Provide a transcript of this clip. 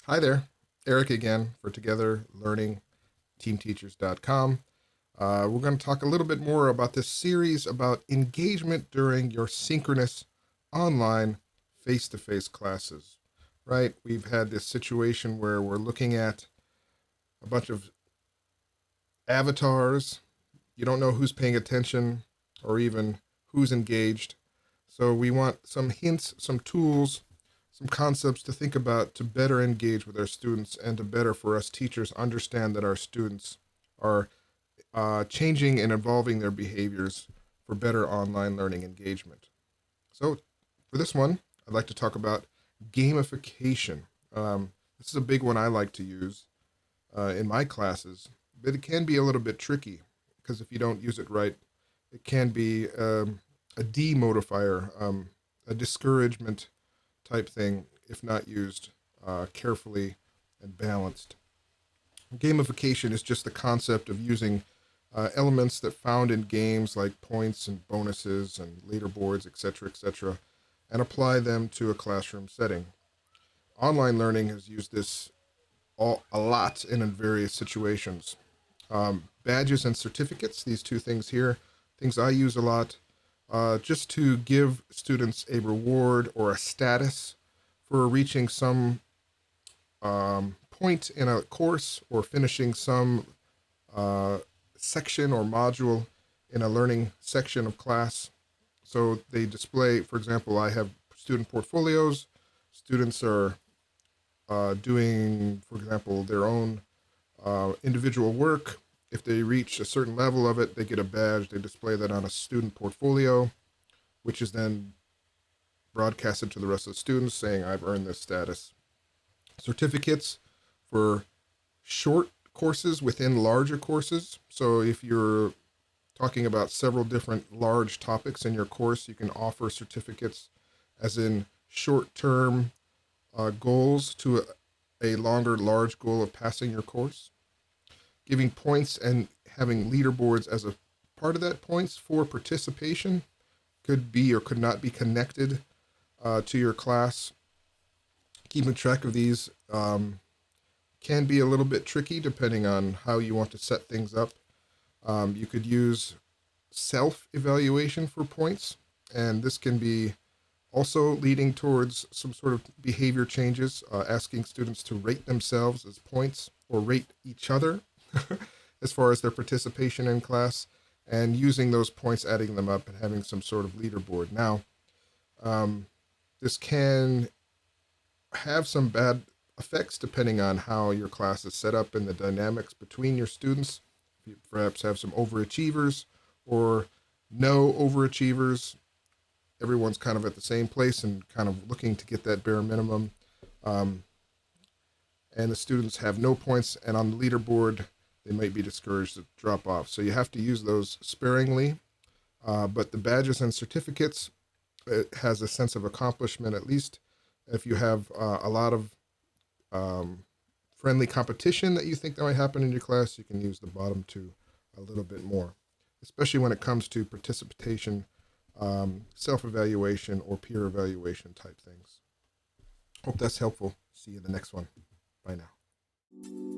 Hi there, Eric again for Together Learning TeamTeachers.com. We're going to talk a little bit more about this series about engagement during your synchronous online face to face classes. Right? We've had this situation where we're looking at a bunch of avatars. You don't know who's paying attention or even who's engaged. So we want some hints, some tools, some concepts to think about to better engage with our students and to better for us teachers understand that our students are changing and evolving their behaviors for better online learning engagement. So for this one, I'd like to talk about gamification. This is a big one I like to use in my classes, but it can be a little bit tricky because if you don't use it right, it can be a demotivator, a discouragement type thing if not used carefully and balanced. Gamification is just the concept of using elements that found in games like points and bonuses and leaderboards, etc., and apply them to a classroom setting. Online learning has used this a lot in various situations. Badges and certificates, these two things here, things I use a lot, just to give students a reward or a status for reaching some point in a course or finishing some uh, section or module in a learning section of class. So they display, for example, I have student portfolios. Students are doing, for example, their own individual work. If they reach a certain level of it, they get a badge. They display that on a student portfolio, which is then broadcasted to the rest of the students saying, I've earned this status. Certificates for short courses within larger courses. So if you're talking about several different large topics in your course, you can offer certificates as in short term goals to a longer, large goal of passing your course. Giving points and having leaderboards as a part of that points for participation could be or could not be connected to your class. Keeping track of these can be a little bit tricky depending on how you want to set things up. You could use self evaluation for points, and this can be also leading towards some sort of behavior changes, asking students to rate themselves as points or rate each other as far as their participation in class, and using those points, adding them up, and having some sort of leaderboard. Now, this can have some bad effects depending on how your class is set up and the dynamics between your students. You perhaps have some overachievers or no overachievers. Everyone's kind of at the same place and kind of looking to get that bare minimum. Um, and the students have no points, and on the leaderboard, they might be discouraged to drop off. So you have to use those sparingly. But the badges and certificates, it has a sense of accomplishment, at least if you have a lot of friendly competition that you think that might happen in your class, you can use the bottom two a little bit more, especially when it comes to participation, self-evaluation, or peer evaluation type things. Hope that's helpful. See you in the next one. Bye now.